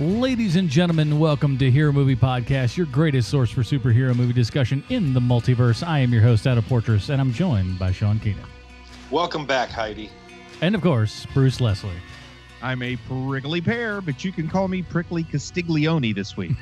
Ladies and gentlemen, welcome to Hero Movie Podcast, your greatest source for superhero movie discussion in the multiverse. I am your host, Adam Portrais, and I'm joined by Sean Keenan. Welcome back, Heidi. And, of course, Bruce Leslie. I'm a prickly pear, but you can call me Prickly Castiglione this week.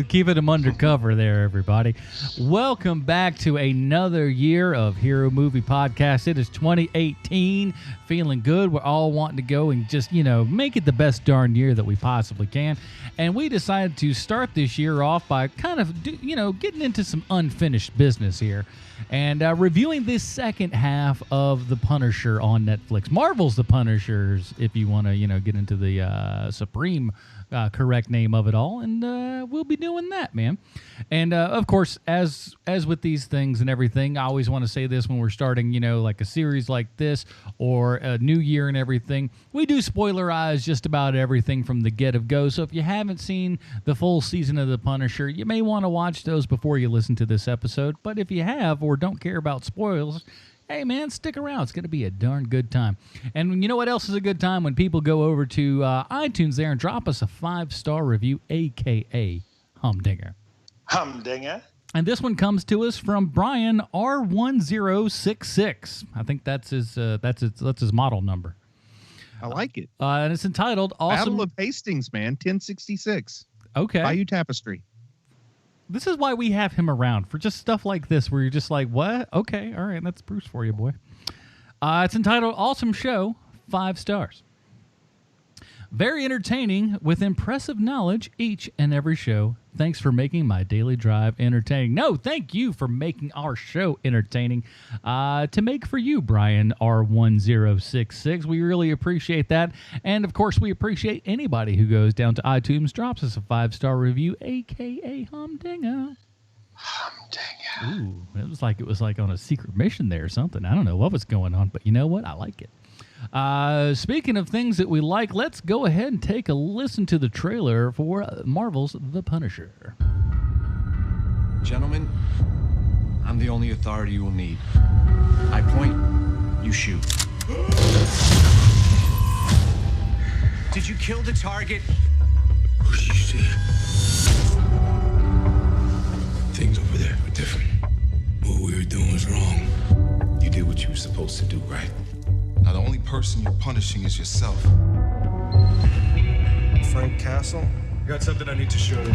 Keeping them undercover there, everybody. Welcome back to another year of Hero Movie Podcast. It is 2018. Feeling good. We're all wanting to go and just, make it the best darn year that we possibly can. And we decided to start this year off by kind of, getting into some unfinished business here. And reviewing this second half of The Punisher on Netflix. Marvel's The Punishers, if you want to, get into the supreme correct name of it all. And we'll be doing that, man. And, of course, as with these things and everything, I always want to say this when we're starting, like a series like this or a new year and everything. We do spoilerize just about everything from the get-of-go. So if you haven't seen the full season of The Punisher, you may want to watch those before you listen to this episode. But if you have or don't care about spoilers, hey, man, stick around. It's going to be a darn good time. And you know what else is a good time? When people go over to iTunes there and drop us a 5-star review, a.k.a. Humdinger. Humdinger. And this one comes to us from Brian R1066. I think that's his model number. I like it. And it's entitled Awesome Battle of Hastings, man, 1066. Okay. Bayou Tapestry. This is why we have him around, for just stuff like this where you're just like, what? Okay, all right, that's Bruce for you, boy. It's entitled Awesome Show, 5 stars. Very entertaining with impressive knowledge each and every show. Thanks for making my daily drive entertaining. No, thank you for making our show entertaining. To make for you, Brian R1066. We really appreciate that. And, of course, we appreciate anybody who goes down to iTunes, drops us a 5-star review, a.k.a. Humdinger. Humdinger. Ooh, it was like on a secret mission there or something. I don't know what was going on, but you know what? I like it. Speaking of things that we like, let's go ahead and take a listen to the trailer for Marvel's The Punisher. Gentlemen, I'm the only authority you will need. I point, you shoot. Did you kill the target? What did you see? Things over there were different. What we were doing was wrong. You did what you were supposed to do, right? Now, the only person you're punishing is yourself. Frank Castle? I got something I need to show you.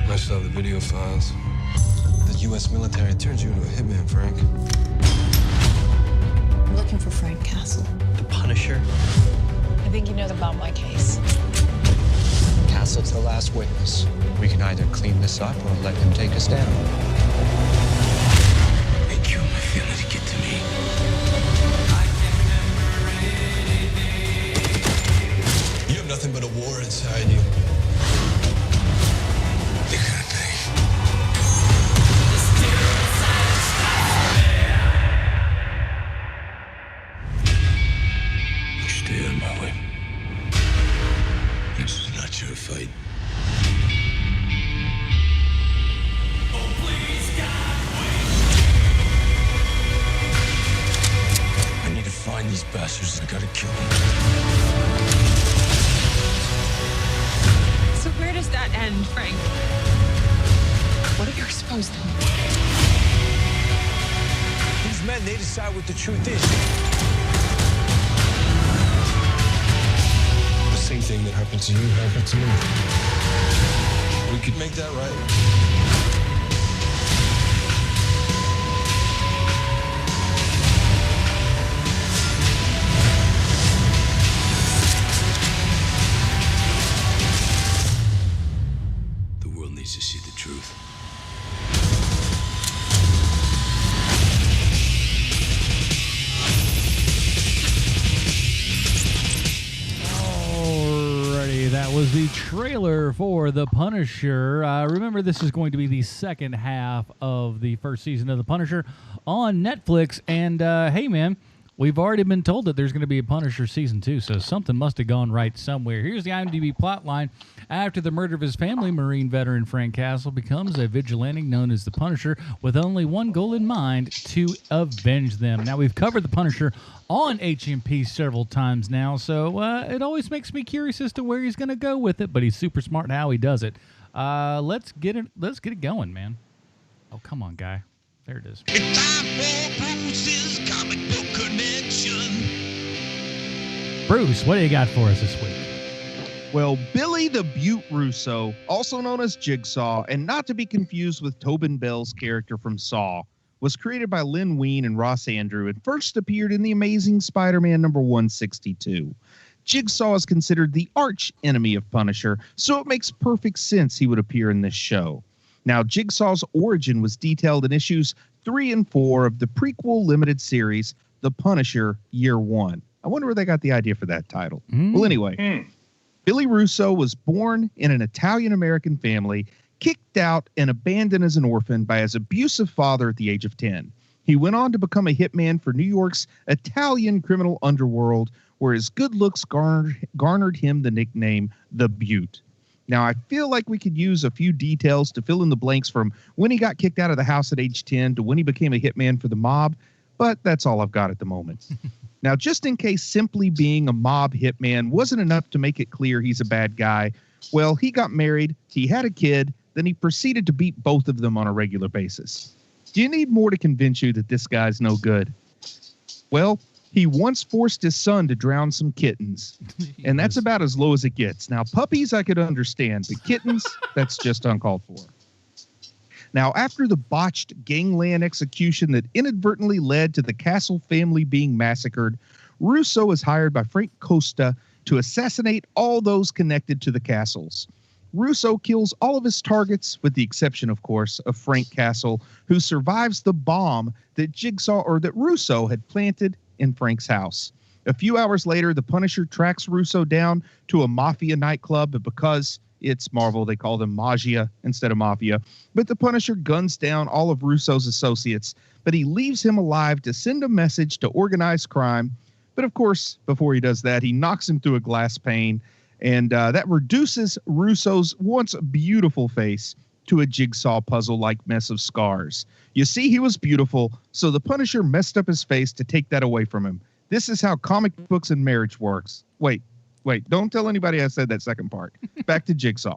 I saw the video files. The U.S. military turns you into a hitman, Frank. I'm looking for Frank Castle. The Punisher? I think you know about my case. Castle's the last witness. We can either clean this up or let him take us down. They killed my family to get to me. You have nothing but a war inside you. They're gonna pay. You stay out of my way. This is not your fight. I need to find these bastards. I gotta kill them. So where does that end, Frank? What are you supposed to do? These men, they decide what the truth is. The same thing that happened to you happened to me. We could make that right. The world needs to see the truth. Alrighty, that was the trailer for The Punisher. Remember, this is going to be the second half of the first season of The Punisher on Netflix. And hey, man, We've already been told that there's going to be a Punisher season 2, so something must have gone right somewhere. Here's the IMDb plotline. After the murder of his family, Marine veteran Frank Castle becomes a vigilante known as the Punisher with only one goal in mind, to avenge them. Now, we've covered the Punisher on HMP several times now, so it always makes me curious as to where he's going to go with it, but he's super smart how he does it. Let's get it going, man. Oh, come on, guy. There it is. Bruce, what do you got for us this week? Well, Billy the Beaut Russo, also known as Jigsaw, and not to be confused with Tobin Bell's character from Saw, was created by Len Wein and Ross Andru and first appeared in The Amazing Spider-Man number 162. Jigsaw is considered the arch enemy of Punisher, so it makes perfect sense he would appear in this show. Now, Jigsaw's origin was detailed in issues 3 and 4 of the prequel limited series, The Punisher Year 1. I wonder where they got the idea for that title. Well, anyway, Billy Russo was born in an Italian-American family, kicked out and abandoned as an orphan by his abusive father at the age of 10. He went on to become a hitman for New York's Italian criminal underworld, where his good looks garnered him the nickname The Beaut. Now, I feel like we could use a few details to fill in the blanks from when he got kicked out of the house at age 10 to when he became a hitman for the mob, but that's all I've got at the moment. Now, just in case simply being a mob hitman wasn't enough to make it clear he's a bad guy, well, he got married, he had a kid, then he proceeded to beat both of them on a regular basis. Do you need more to convince you that this guy's no good? Well, he once forced his son to drown some kittens, and that's about as low as it gets. Now, puppies I could understand, but kittens, that's just uncalled for. Now, after the botched gangland execution that inadvertently led to the Castle family being massacred, Russo is hired by Frank Costa to assassinate all those connected to the Castles. Russo kills all of his targets, with the exception, of course, of Frank Castle, who survives the bomb that that Russo had planted in Frank's house. A few hours later, the Punisher tracks Russo down to a mafia nightclub, but because it's Marvel, they call them Magia instead of Mafia. But the Punisher guns down all of Russo's associates, but he leaves him alive to send a message to organized crime. But of course, before he does that, he knocks him through a glass pane, and that reduces Russo's once beautiful face to a jigsaw puzzle-like mess of scars. You see, he was beautiful, so the Punisher messed up his face to take that away from him. This is how comic books and marriage works. Wait, don't tell anybody I said that second part. Back to Jigsaw.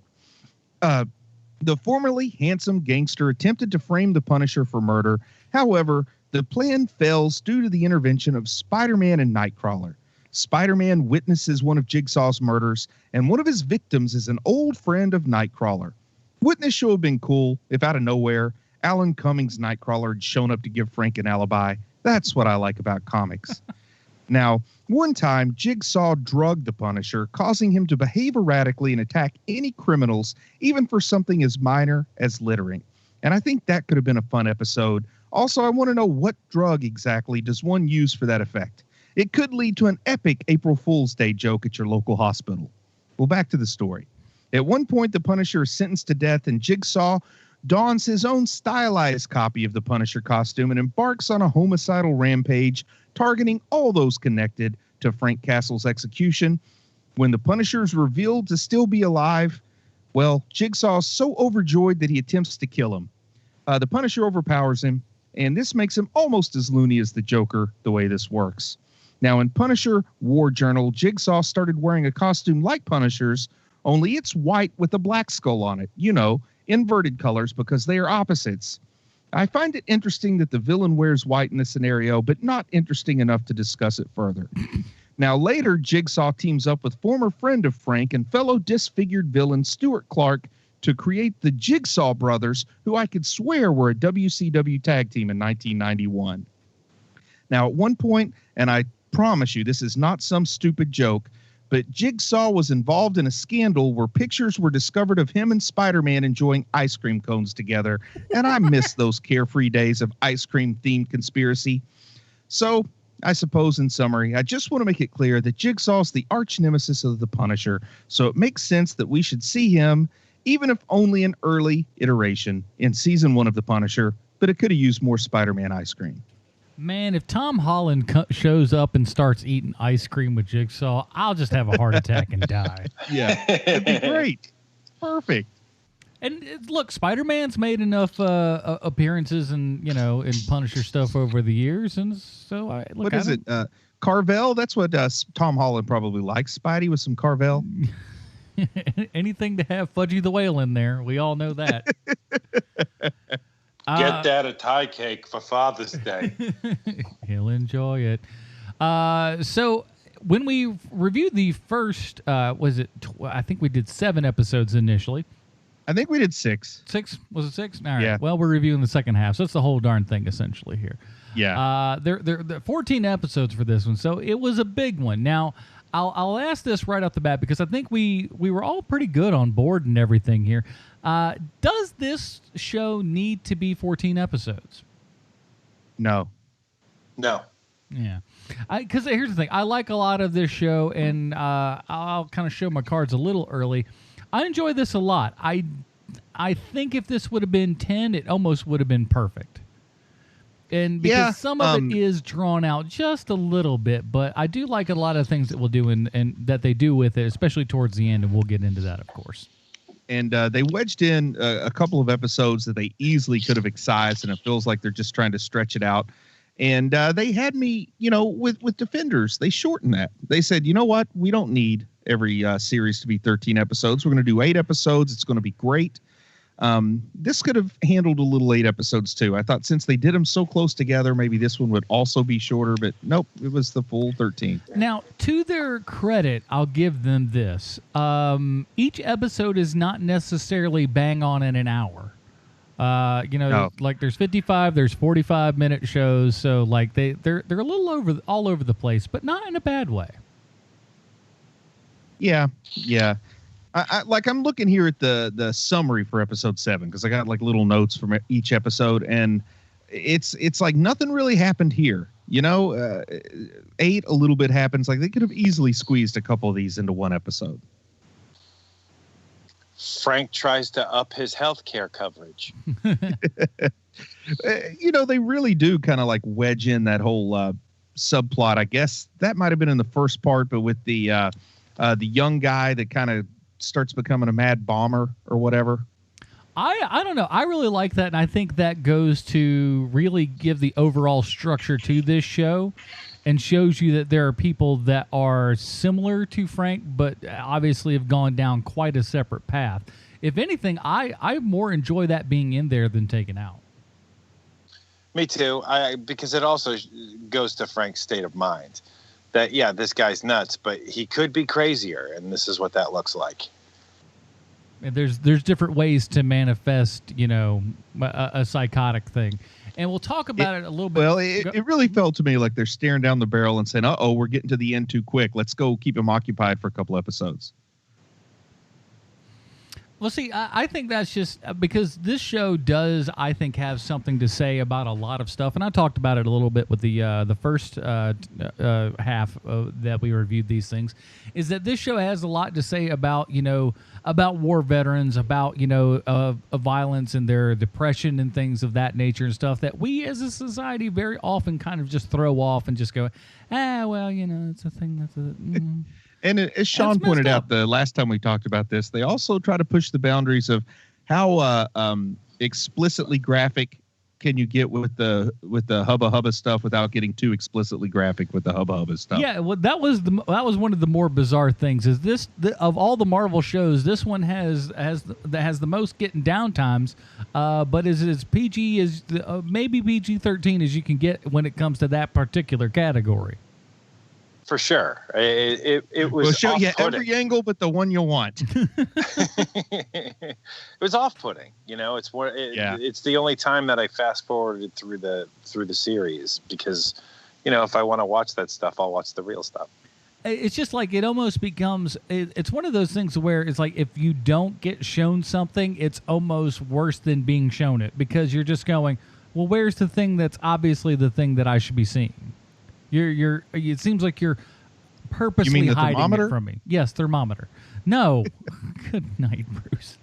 The formerly handsome gangster attempted to frame the Punisher for murder. However, the plan fails due to the intervention of Spider-Man and Nightcrawler. Spider-Man witnesses one of Jigsaw's murders, and one of his victims is an old friend of Nightcrawler. Wouldn't this show have been cool if out of nowhere, Alan Cummings' Nightcrawler had shown up to give Frank an alibi? That's what I like about comics. Now, one time, Jigsaw drugged the Punisher, causing him to behave erratically and attack any criminals, even for something as minor as littering. And I think that could have been a fun episode. Also, I want to know, what drug exactly does one use for that effect? It could lead to an epic April Fool's Day joke at your local hospital. Well, back to the story. At one point, the Punisher is sentenced to death, and Jigsaw dons his own stylized copy of the Punisher costume and embarks on a homicidal rampage, targeting all those connected to Frank Castle's execution. When the Punisher is revealed to still be alive, well, Jigsaw is so overjoyed that he attempts to kill him. The Punisher overpowers him, and this makes him almost as loony as the Joker, the way this works. Now, in Punisher War Journal, Jigsaw started wearing a costume like Punisher's, only it's white with a black skull on it. You know, inverted colors because they are opposites. I find it interesting that the villain wears white in this scenario, but not interesting enough to discuss it further. Now, later, Jigsaw teams up with former friend of Frank and fellow disfigured villain Stuart Clark to create the Jigsaw Brothers, who I could swear were a WCW tag team in 1991. Now, at one point, and I promise you this is not some stupid joke, but Jigsaw was involved in a scandal where pictures were discovered of him and Spider-Man enjoying ice cream cones together, and I miss those carefree days of ice cream-themed conspiracy. So, I suppose in summary, I just want to make it clear that Jigsaw's the arch nemesis of the Punisher, so it makes sense that we should see him, even if only an early iteration, in Season 1 of The Punisher, but it could have used more Spider-Man ice cream. Man, if Tom Holland shows up and starts eating ice cream with Jigsaw, I'll just have a heart attack and die. Yeah, it'd be great. Perfect. And look, Spider-Man's made enough appearances and and Punisher stuff over the years, and so what is it? Carvel? That's what Tom Holland probably likes. Spidey with some Carvel. Anything to have Fudgy the Whale in there. We all know that. Get Dad a tie cake for Father's Day. He'll enjoy it. So when we reviewed the first, I think we did 7 episodes initially. I think we did 6. 6? Was it 6? All right. Yeah. Well, we're reviewing the second half, so it's the whole darn thing essentially here. Yeah. There 14 episodes for this one, so it was a big one. Now, I'll ask this right off the bat because I think we were all pretty good on board and everything here. Does this show need to be 14 episodes? No. Yeah. Because here's the thing. I like a lot of this show, and I'll kind of show my cards a little early. I enjoy this a lot. I think if this would have been 10, it almost would have been perfect. And because some of it is drawn out just a little bit, but I do like a lot of things that we'll do and that they do with it, especially towards the end, and we'll get into that, of course. And they wedged in a couple of episodes that they easily could have excised, and it feels like they're just trying to stretch it out. And they had me, with Defenders, they shortened that. They said, you know what? We don't need every series to be 13 episodes. We're going to do 8 episodes. It's going to be great. This could have handled a little 8 episodes too. I thought since they did them so close together, maybe this one would also be shorter, but nope, it was the full 13. Now, to their credit, I'll give them this. Each episode is not necessarily bang on in an hour. No. Like there's 55, there's 45-minute shows, so like they're a little all over the place, but not in a bad way. Yeah. I'm looking here at the summary for episode 7 because I got like little notes from each episode, and it's like nothing really happened here. 8, a little bit happens. Like they could have easily squeezed a couple of these into one episode. Frank tries to up his healthcare coverage. They really do kind of like wedge in that whole subplot. I guess that might have been in the first part, but with the young guy that kind of starts becoming a mad bomber or whatever. I don't know. I really like that, and I think that goes to really give the overall structure to this show and shows you that there are people that are similar to Frank, but obviously have gone down quite a separate path. If anything, I more enjoy that being in there than taken out. Me too. Because it also goes to Frank's state of mind. That, yeah, this guy's nuts, but he could be crazier, and this is what that looks like. And there's different ways to manifest, a psychotic thing. And we'll talk about it a little bit. Well, it really felt to me like they're staring down the barrel and saying, uh-oh, we're getting to the end too quick. Let's go keep him occupied for a couple episodes. Well, see, I think that's just because this show does, I think, have something to say about a lot of stuff. And I talked about it a little bit with the first half that we reviewed these things, is that this show has a lot to say about, about war veterans, about, violence and their depression and things of that nature and stuff that we as a society very often kind of just throw off and just go, it's a thing that's a... And as Sean pointed out the last time we talked about this, they also try to push the boundaries of how explicitly graphic can you get with the Hubba Hubba stuff without getting too explicitly graphic with the Hubba Hubba stuff. Yeah, well, that was one of the more bizarre things. Is this of all the Marvel shows, this one has the most getting down times, but is as PG as maybe PG-13 as you can get when it comes to that particular category. For sure. It was We'll show you off-putting. every angle but the one you want. It was off-putting. It's the only time that I fast-forwarded through the series because, if I want to watch that stuff, I'll watch the real stuff. It's just like it almost becomes it's one of those things where it's like if you don't get shown something, it's almost worse than being shown it because you're just going, well, where's the thing that's obviously the thing that I should be seeing? It seems like you're purposely hiding it from me. Yes, thermometer. No. Good night, Bruce.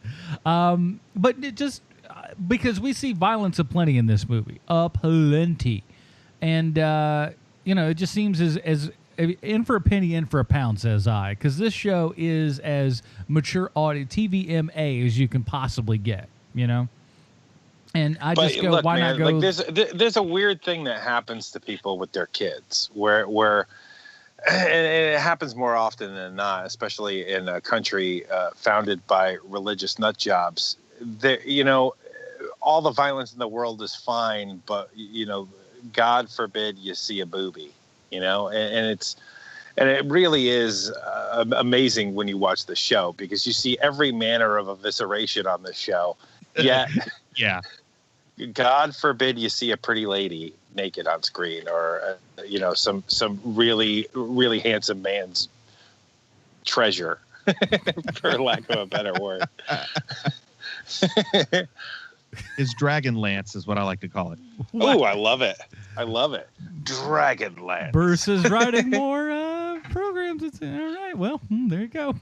But it just because we see violence aplenty in this movie. Aplenty. And, it just seems as in for a penny, in for a pound, says I, because this show is as mature audio, TVMA, as you can possibly get, And I just go, look, why not go? Like there's a weird thing that happens to people with their kids where and it happens more often than not, especially in a country founded by religious nut jobs. All the violence in the world is fine, but God forbid you see a boobie, and it really is amazing when you watch the show, because you see every manner of evisceration on the show. Yet, yeah, God forbid you see a pretty lady naked on screen, or some really, really handsome man's treasure, for lack of a better word. His Dragon Lance is what I like to call it. Oh, I love it. Dragon Lance. Bruce is writing more programs. All right. Well, there you go.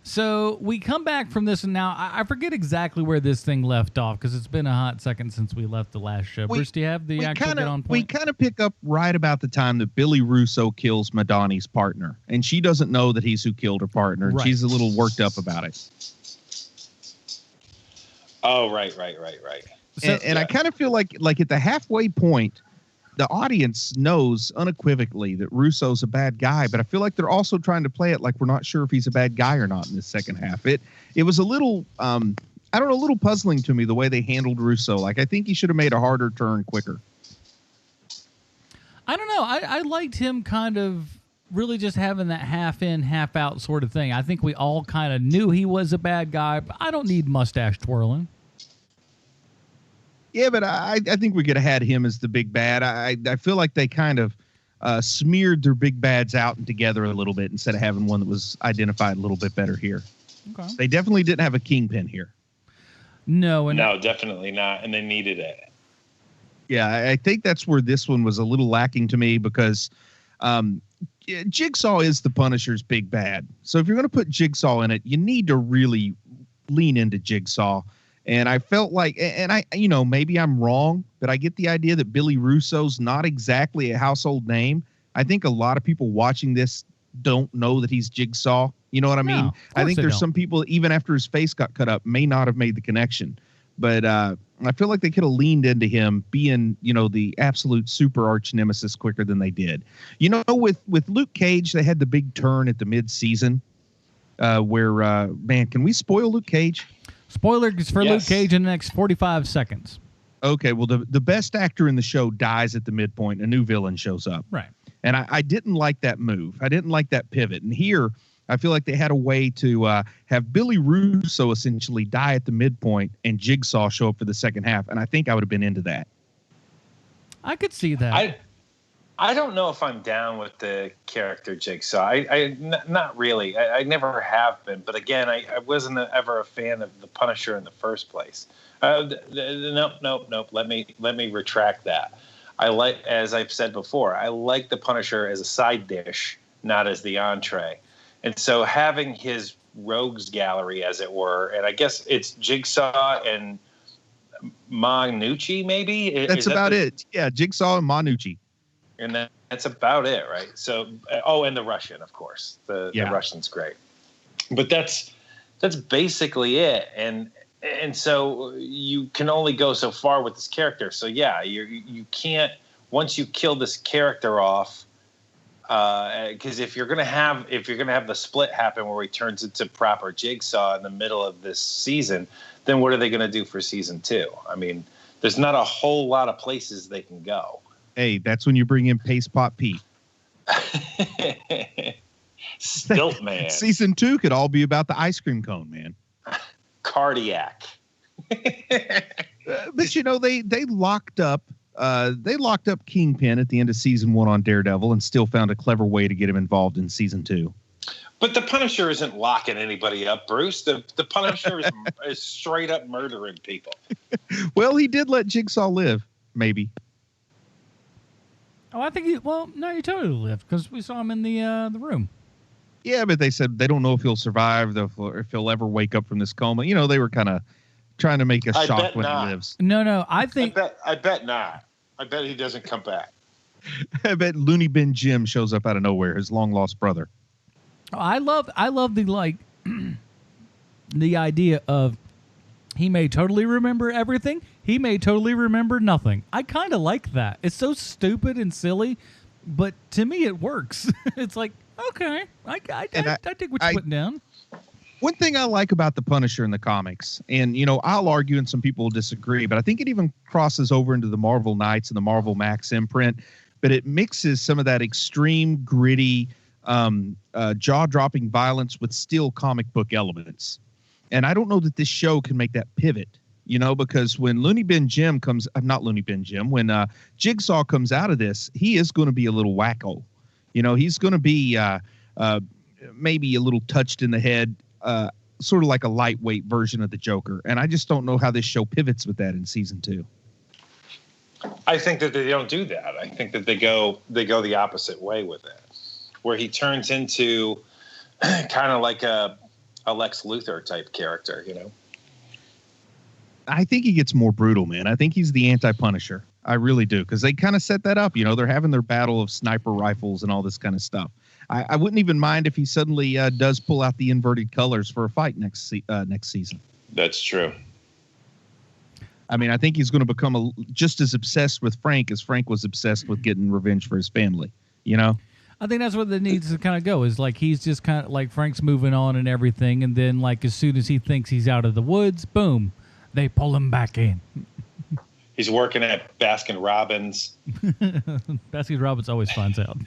So we come back from this, and now I forget exactly where this thing left off, because it's been a hot second since we left the last show. Bruce, do you have the actual get on point? We kind of pick up right about the time that Billy Russo kills Madani's partner, and she doesn't know that he's who killed her partner. Right. She's a little worked up about it. Oh, right. So, and I kind of feel like at the halfway point, the audience knows unequivocally that Russo's a bad guy, but I feel like they're also trying to play it like we're not sure if he's a bad guy or not in this second half. It was a little, a little puzzling to me the way they handled Russo. Like, I think he should have made a harder turn quicker. I don't know. I liked him kind of really just having that half in, half out sort of thing. I think we all kind of knew he was a bad guy, but I don't need mustache twirling. Yeah, but I think we could have had him as the big bad. I feel like they kind of smeared their big bads out and together a little bit instead of having one that was identified a little bit better here. Okay. They definitely didn't have a kingpin here. No, definitely not, and they needed it. Yeah, I think that's where this one was a little lacking to me, because Jigsaw is the Punisher's big bad. So if you're going to put Jigsaw in it, you need to really lean into Jigsaw. And I felt like, and maybe I'm wrong, but I get the idea that Billy Russo's not exactly a household name. I think a lot of people watching this don't know that he's Jigsaw. You know what I mean? I think there's some people, even after his face got cut up, may not have made the connection. But I feel like they could have leaned into him being, the absolute super arch nemesis quicker than they did. With Luke Cage, they had the big turn at the mid-season where, can we spoil Luke Cage? Spoilers for Luke Cage in the next 45 seconds. Okay, well, the best actor in the show dies at the midpoint. A new villain shows up. Right. And I didn't like that move. I didn't like that pivot. And here, I feel like they had a way to have Billy Russo essentially die at the midpoint and Jigsaw show up for the second half. And I think I would have been into that. I could see that. I don't know if I'm down with the character Jigsaw. Not really. I never have been. But again, I wasn't ever a fan of the Punisher in the first place. Nope. Let me retract that. As I've said before, I like the Punisher as a side dish, not as the entree. And so having his rogues gallery, as it were, and I guess it's Jigsaw and Manucci, maybe? That's about it. Yeah, Jigsaw and Manucci. And that's about it, right? So, and the Russian, of course. The Russian's great. But that's basically it. And so you can only go so far with this character. So yeah, you can't, once you kill this character off, because if you're gonna have the split happen where he turns into proper Jigsaw in the middle of this season, then what are they gonna do for season 2? I mean, there's not a whole lot of places they can go. Hey, that's when you bring in Paste Pot Pete. Stilt Man. Season 2 could all be about the ice cream cone, man. Cardiac. But they locked up Kingpin at the end of season 1 on Daredevil and still found a clever way to get him involved in season 2. But the Punisher isn't locking anybody up, Bruce. The Punisher is straight up murdering people. Well, he did let Jigsaw live, maybe. Oh, I think he totally lived, because we saw him in the room. Yeah, but they said they don't know if he'll survive, if he'll ever wake up from this coma. They were kind of trying to make us I shocked bet when not. he lives. No, I think I bet not. I bet he doesn't come back. I bet Looney Bin Jim shows up out of nowhere, his long lost brother. I love the the idea of he may totally remember everything. He may totally remember nothing. I kind of like that. It's so stupid and silly, but to me it works. It's like, okay, I take what you're putting down. One thing I like about the Punisher in the comics, and I'll argue and some people will disagree, but I think it even crosses over into the Marvel Knights and the Marvel Max imprint, but it mixes some of that extreme, gritty, jaw-dropping violence with still comic book elements. And I don't know that this show can make that pivot, because when when Jigsaw comes out of this, he is going to be a little wacko. He's going to be maybe a little touched in the head, sort of like a lightweight version of the Joker. And I just don't know how this show pivots with that in season 2. I think that they don't do that. I think that they go the opposite way with it, where he turns into kind of like a Lex Luthor type character, I think he gets more brutal, man. I think he's the anti-Punisher. I really do, because they kind of set that up. They're having their battle of sniper rifles and all this kind of stuff. I wouldn't even mind if he suddenly does pull out the inverted colors for a fight next season. That's true. I mean, I think he's going to become just as obsessed with Frank as Frank was obsessed with getting revenge for his family, I think that's what it needs to kind of go, is like he's just kind of like Frank's moving on and everything, and then like as soon as he thinks he's out of the woods, boom, they pull him back in. He's working at Baskin Robbins. Baskin Robbins always finds out.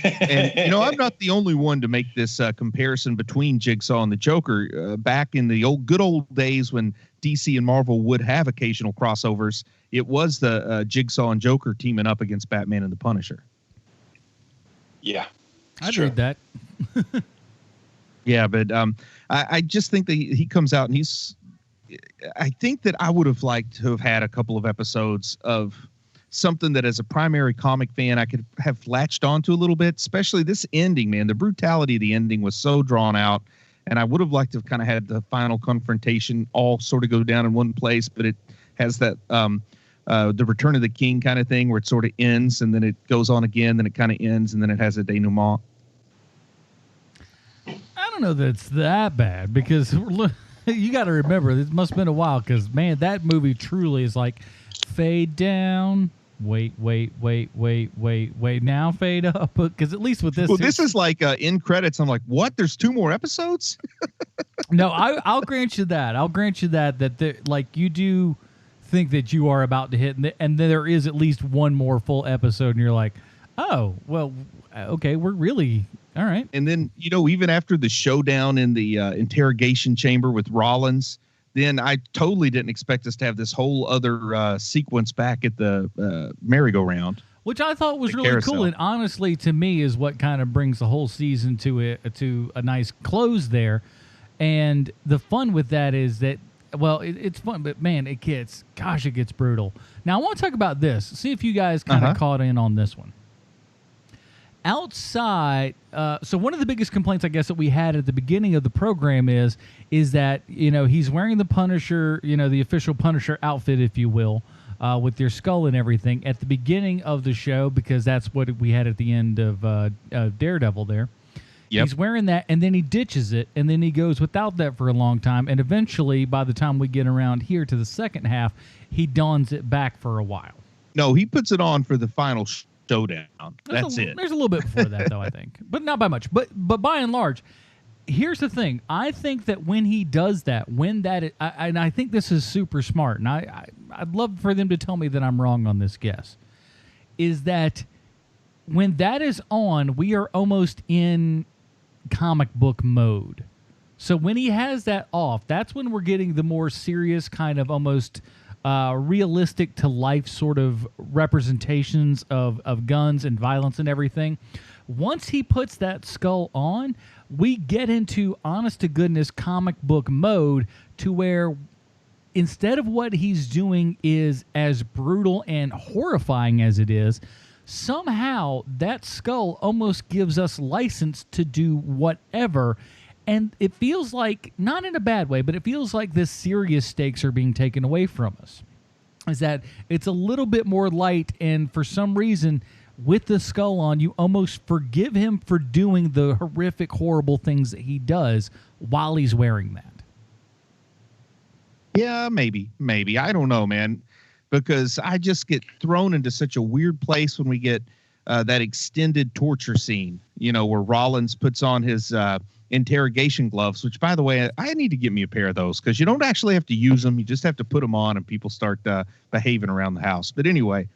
And, I'm not the only one to make this comparison between Jigsaw and the Joker. Back in the good old days when DC and Marvel would have occasional crossovers, it was the Jigsaw and Joker teaming up against Batman and the Punisher. Yeah. I'd read that. Yeah, but I just think that he comes out and I think that I would have liked to have had a couple of episodes of something that as a primary comic fan I could have latched onto a little bit, especially this ending, man. The brutality of the ending was so drawn out, and I would have liked to have kind of had the final confrontation all sort of go down in one place, but it has that the Return of the King kind of thing where it sort of ends and then it goes on again, then it kind of ends, and then it has a denouement. I don't know that it's that bad, because you got to remember, it must have been a while, because, man, that movie truly is like fade down, wait, now fade up, because at least with this... Well, this is like end credits. I'm like, what? There's 2 more episodes? No, I'll grant you that. That like you do think that you are about to hit, and there is at least one more full episode, and you're like, oh, well, okay, we're really... All right. And then, even after the showdown in the interrogation chamber with Rollins, then I totally didn't expect us to have this whole other sequence back at the merry-go-round. Which I thought was really carousel. cool, and honestly, to me, is what kind of brings the whole season to a nice close there. And the fun with that is that, well, it's fun, but man, it gets brutal. Now, I want to talk about this. See if you guys kind of caught in on this one. Outside, so one of the biggest complaints, I guess, that we had at the beginning of the program is that, he's wearing the Punisher, the official Punisher outfit, if you will, with their skull and everything at the beginning of the show, because that's what we had at the end of Daredevil there. Yep. He's wearing that, and then he ditches it, and then he goes without that for a long time, and eventually, by the time we get around here to the second half, he dons it back for a while. No, he puts it on for the final showdown. That's it. There's a little bit before that, though, I think, but not by much. But by and large, here's the thing. I think that when he does that, and I think this is super smart, and I'd love for them to tell me that I'm wrong on this guess, is that when that is on, we are almost in comic book mode. So when he has that off, that's when we're getting the more serious kind of almost realistic to life sort of representations of guns and violence and everything. Once he puts that skull on, we get into honest to goodness comic book mode, to where instead of what he's doing is as brutal and horrifying as it is, somehow that skull almost gives us license to do whatever. And it feels like, not in a bad way, but it feels like the serious stakes are being taken away from us. Is that it's a little bit more light, and for some reason, with the skull on, you almost forgive him for doing the horrific, horrible things that he does while he's wearing that. Yeah, maybe. I don't know, man, because I just get thrown into such a weird place when we get that extended torture scene, where Rollins puts on his interrogation gloves, which, by the way, I need to get me a pair of those because you don't actually have to use them. You just have to put them on and people start behaving around the house. But anyway,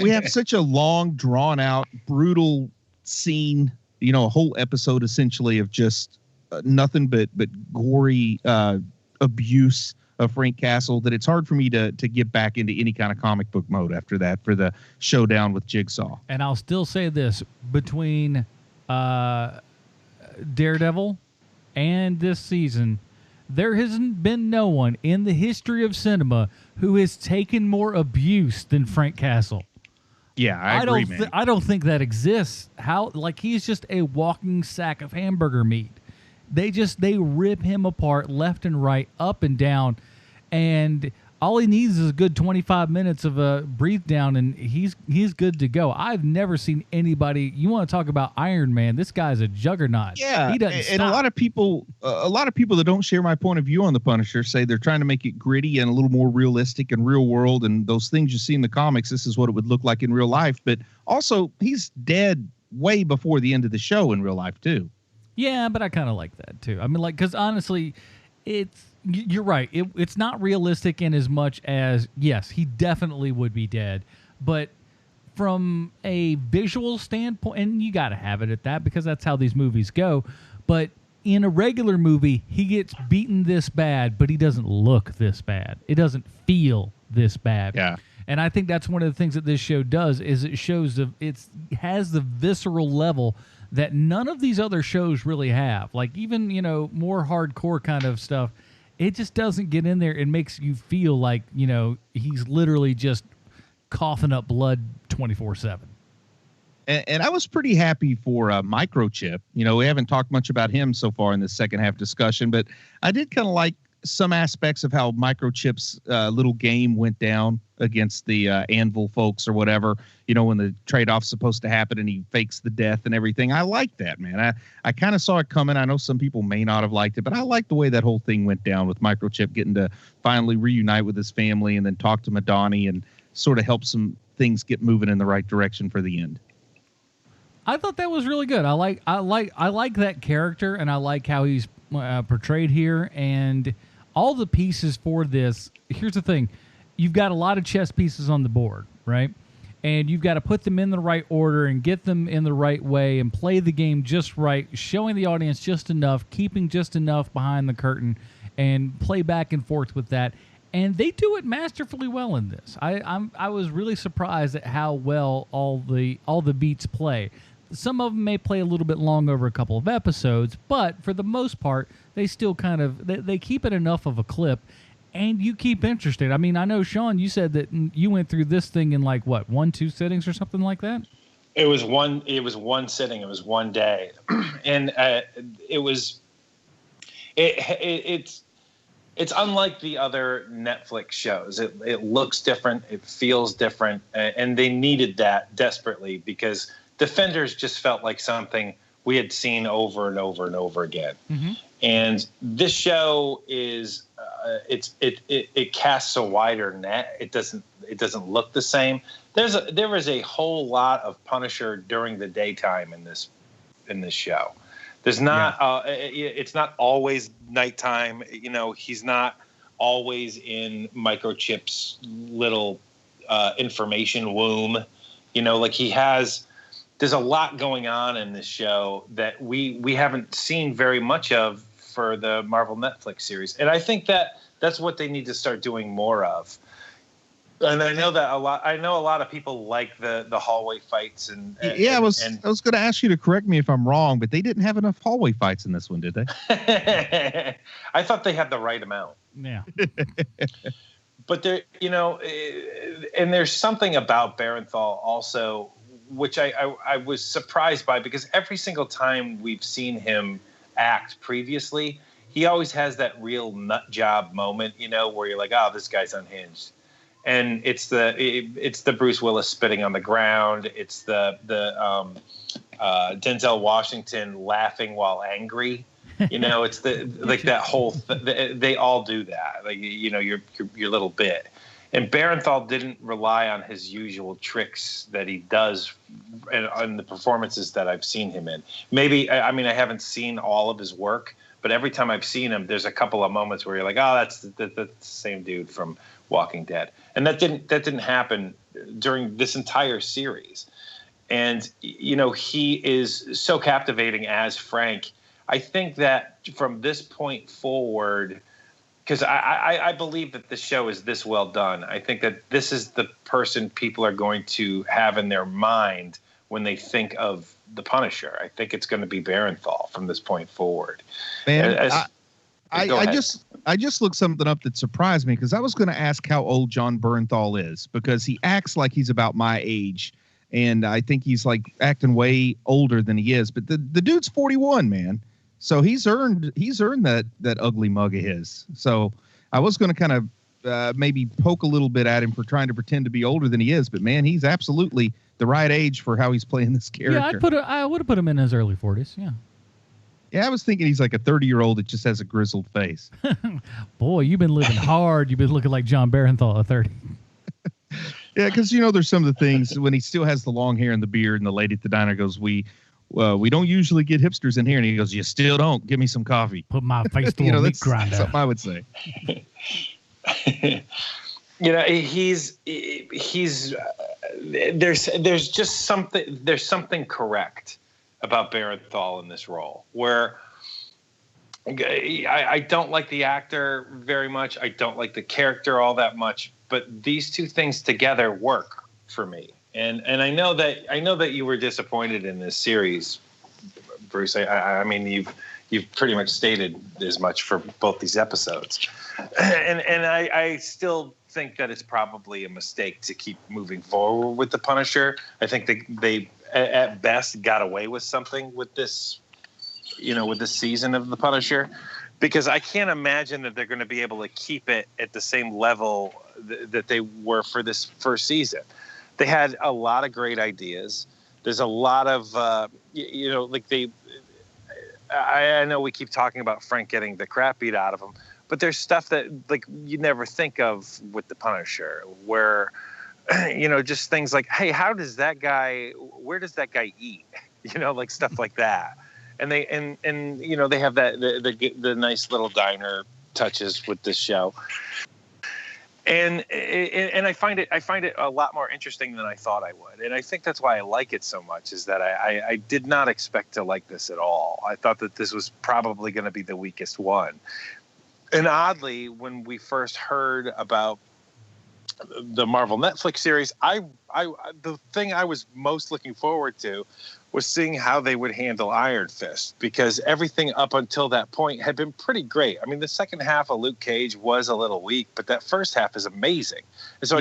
we have such a long, drawn out, brutal scene, a whole episode essentially of just nothing but gory abuse of Frank Castle, that it's hard for me to get back into any kind of comic book mode after that for the showdown with Jigsaw. And I'll still say this, between Daredevil and this season, there hasn't been no one in the history of cinema who has taken more abuse than Frank Castle. Yeah, I agree, man. I don't think that exists. He's just a walking sack of hamburger meat. They rip him apart left and right, up and down, and all he needs is a good 25 minutes of a breathe down, and he's good to go. I've never seen anybody. You want to talk about Iron Man? This guy's a juggernaut. Yeah, he doesn't and stop. a lot of people that don't share my point of view on the Punisher say they're trying to make it gritty and a little more realistic and real world, and those things you see in the comics, this is what it would look like in real life. But also, he's dead way before the end of the show in real life too. Yeah, but I kind of like that too. I mean, because honestly, you're right. It's not realistic in as much as, yes, he definitely would be dead. But from a visual standpoint, and you got to have it at that because that's how these movies go. But in a regular movie, he gets beaten this bad, but he doesn't look this bad. It doesn't feel this bad. Yeah. And I think that's one of the things that this show does is it shows it has the visceral level that none of these other shows really have. Like even, more hardcore kind of stuff, it just doesn't get in there and makes you feel like, he's literally just coughing up blood 24/7. And I was pretty happy for Microchip. We haven't talked much about him so far in this second half discussion, but I did kind of like some aspects of how Microchip's little game went down against the Anvil folks or whatever, when the trade-off's supposed to happen and he fakes the death and everything. I like that, man. I kind of saw it coming. I know some people may not have liked it, but I like the way that whole thing went down with Microchip getting to finally reunite with his family and then talk to Madani and sort of help some things get moving in the right direction for the end. I thought that was really good. I like that character, and I like how he's portrayed here, and all the pieces for this. Here's the thing. You've got a lot of chess pieces on the board, right? And you've got to put them in the right order and get them in the right way and play the game just right, showing the audience just enough, keeping just enough behind the curtain, and play back and forth with that. And they do it masterfully well in this. I was really surprised at how well all the beats play. Some of them may play a little bit long over a couple of episodes, but for the most part, they still kind of they keep it enough of a clip. And you keep interested. I mean, I know, Sean, you said that you went through this thing in 1-2 sittings or something like that. It was one sitting. It was one day, and it's unlike the other Netflix shows. It looks different. It feels different, and they needed that desperately because Defenders just felt like something we had seen over and over and over again. Mm-hmm. And this show is. It casts a wider net. It doesn't look the same. There is a whole lot of Punisher during the daytime in this show. There's not it's not always nighttime. He's not always in Microchip's little information womb. There's a lot going on in this show that we haven't seen very much of for the Marvel Netflix series. And I think that's what they need to start doing more of. And I know that a lot of people like the hallway fights and I was going to ask you to correct me if I'm wrong, but they didn't have enough hallway fights in this one, did they? I thought they had the right amount. Yeah. But there, and there's something about Barenthal also, which I was surprised by, because every single time we've seen him act previously, he always has that real nut job moment, where you're like, oh, this guy's unhinged. And it's the Bruce Willis spitting on the ground. It's the Denzel Washington laughing while angry. It's that whole they all do that, your little bit. And Barenthal didn't rely on his usual tricks that he does in the performances that I've seen him in. Maybe, I haven't seen all of his work, but every time I've seen him, there's a couple of moments where you're like, oh, that's the same dude from Walking Dead. And that didn't happen during this entire series. And, he is so captivating as Frank. I think that from this point forward, because I believe that this show is this well done. I think that this is the person people are going to have in their mind when they think of the Punisher. I think it's going to be Barenthal from this point forward. Man, I just looked something up that surprised me, because I was going to ask how old John Bernthal is, because he acts like he's about my age, and I think he's like acting way older than he is. But the dude's 41, man. So he's earned that ugly mug of his. So I was going to kind of maybe poke a little bit at him for trying to pretend to be older than he is. But, man, he's absolutely the right age for how he's playing this character. Yeah, I would have put him in his early 40s, yeah. Yeah, I was thinking he's like a 30-year-old that just has a grizzled face. Boy, you've been living hard. You've been looking like John Barenthal at 30. Yeah, because, there's some of the things when he still has the long hair and the beard, and the lady at the diner goes, we don't usually get hipsters in here. And he goes, you still don't. Give me some coffee. Put my face to a meat grinder. Something I would say. He's there's just something correct about Barenthal in this role, where I don't like the actor very much. I don't like the character all that much, but these two things together work for me. And I know that you were disappointed in this series, Bruce. I mean, you've pretty much stated as much for both these episodes, and I still think that it's probably a mistake to keep moving forward with the Punisher. I think they at best got away with something with this, with this season of the Punisher, because I can't imagine that they're going to be able to keep it at the same level that they were for this first season. They had a lot of great ideas. There's a lot of, I know we keep talking about Frank getting the crap beat out of him, but there's stuff that like you never think of with the Punisher, where, just things like, hey, where does that guy eat? Like stuff like that. And they have the nice little diner touches with this show. And I find it a lot more interesting than I thought I would. And I think that's why I like it so much, is that I did not expect to like this at all. I thought that this was probably going to be the weakest one. And oddly, when we first heard about the Marvel Netflix series, the thing I was most looking forward to was seeing how they would handle Iron Fist, because everything up until that point had been pretty great. I mean, the second half of Luke Cage was a little weak, but that first half is amazing. And so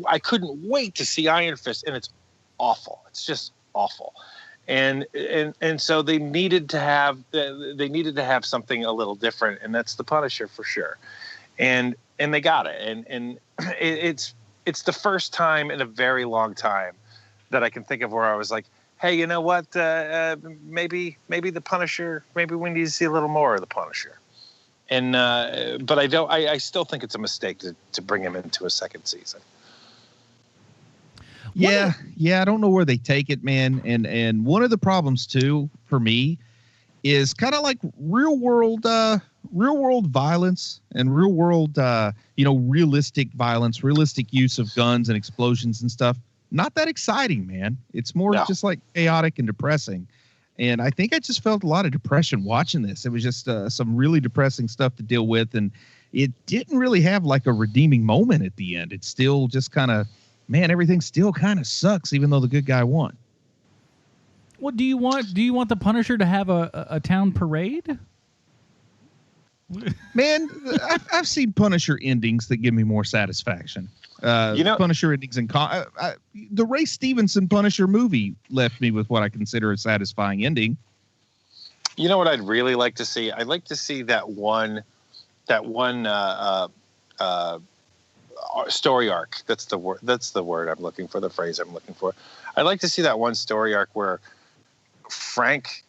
I couldn't wait to see Iron Fist, and it's awful. It's just awful. And so they needed to have something a little different, and that's the Punisher for sure. And they got it. And it's the first time in a very long time that I can think of where I was like, hey, you know what? Maybe the Punisher. Maybe we need to see a little more of the Punisher. And but I don't. I still think it's a mistake to bring him into a second season. Yeah. I don't know where they take it, man. And one of the problems too for me is kind of like real world violence and real world, realistic violence, realistic use of guns and explosions and stuff. Not that exciting, man. It's more just like chaotic and depressing. And I think I just felt a lot of depression watching this. It was just some really depressing stuff to deal with. And it didn't really have like a redeeming moment at the end. It's still just kind of, man, everything still kind of sucks, even though the good guy won. What do you want? Do you want the Punisher to have a town parade? Man, I've seen Punisher endings that give me more satisfaction. Punisher endings and the Ray Stevenson Punisher movie left me with what I consider a satisfying ending. You know what I'd really like to see? I'd like to see that one story arc. That's the word. That's the word I'm looking for. The phrase I'm looking for. I'd like to see that one story arc where Frank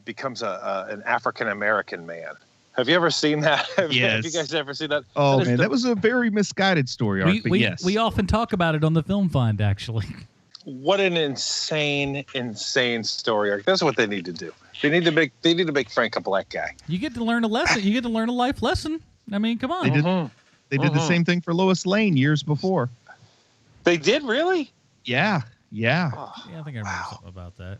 becomes an African American man. Have you ever seen that? Have you guys ever seen that? Oh, man, that was a very misguided story arc, but yes. We often talk about it on the Film Find, actually. What an insane story arc. That's what they need to do. They need to make Frank a black guy. You get to learn a lesson. You get to learn a life lesson. I mean, come on. They did the same thing for Lois Lane years before. They did, really? Yeah. Oh. Yeah, I think I remember something about that.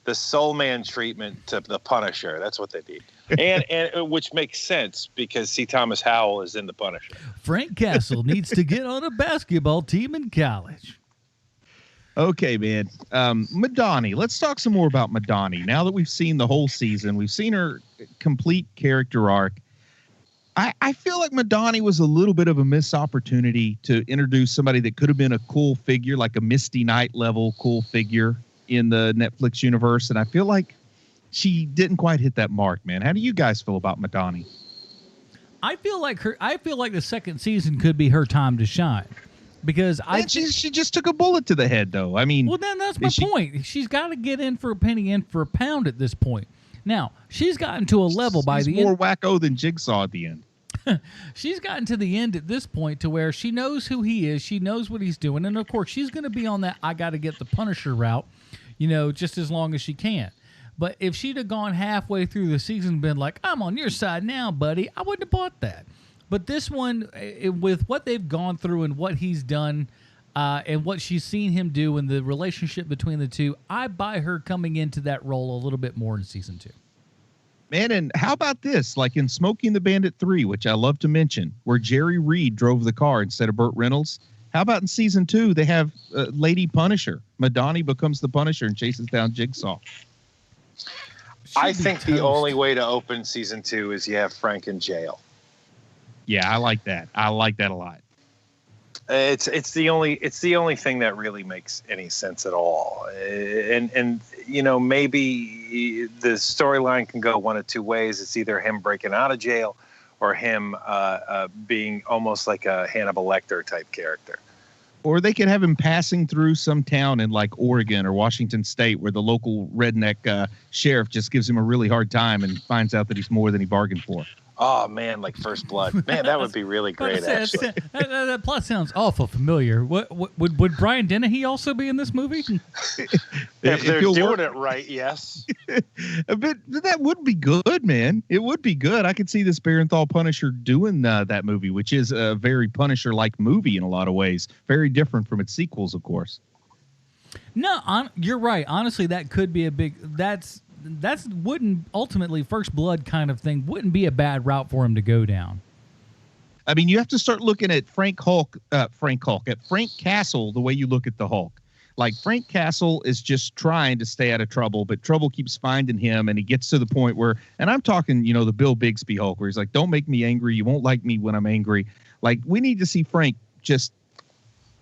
The soul man treatment to the Punisher. That's what they need. And which makes sense because C. Thomas Howell is in the Punisher. Frank Castle needs to get on a basketball team in college. Okay, man. Madani. Let's talk some more about Madani. Now that we've seen the whole season, we've seen her complete character arc. I feel like Madani was a little bit of a missed opportunity to introduce somebody that could have been a cool figure, like a Misty Knight level cool figure in the Netflix universe. And I feel like she didn't quite hit that mark, man. How do you guys feel about Madani? I feel like the second season could be her time to shine. Because she just took a bullet to the head, though. I mean, well, then that's my point. She's got to get in for a penny, in for a pound at this point. Now she's gotten to a level by the end. More wacko than Jigsaw at the end. She's gotten to the end at this point to where she knows who he is. She knows what he's doing, and of course, she's going to be on that I got to get the Punisher route, just as long as she can. But if she'd have gone halfway through the season and been like, "I'm on your side now, buddy," I wouldn't have bought that. But this one, with what they've gone through and what he's done and what she's seen him do and the relationship between the two, I buy her coming into that role a little bit more in season 2. Man, and how about this? Like in Smoking the Bandit 3, which I love to mention, where Jerry Reed drove the car instead of Burt Reynolds. How about in season 2, they have Lady Punisher. Madani becomes the Punisher and chases down Jigsaw. I think the only way to open season 2 is you have Frank in jail. Yeah, I like that. I like that a lot. It's the only thing that really makes any sense at all. And maybe the storyline can go one of two ways. It's either him breaking out of jail or him being almost like a Hannibal Lecter type character. Or they could have him passing through some town in like Oregon or Washington State where the local redneck sheriff just gives him a really hard time and finds out that he's more than he bargained for. Oh, man, like First Blood. Man, that would be really great, actually. That plot sounds awful familiar. Would Brian Dennehy also be in this movie? If they're doing it right, yes. But that would be good, man. It would be good. I could see this Barenthal Punisher doing that movie, which is a very Punisher-like movie in a lot of ways. Very different from its sequels, of course. No, you're right. Honestly, that could be a big... That wouldn't ultimately First Blood kind of thing wouldn't be a bad route for him to go down. I mean, you have to start looking at Frank Castle the way you look at the Hulk. Like Frank Castle is just trying to stay out of trouble, but trouble keeps finding him, and he gets to the point where, and I'm talking, the Bill Bixby Hulk, where he's like, "Don't make me angry. You won't like me when I'm angry." Like we need to see Frank just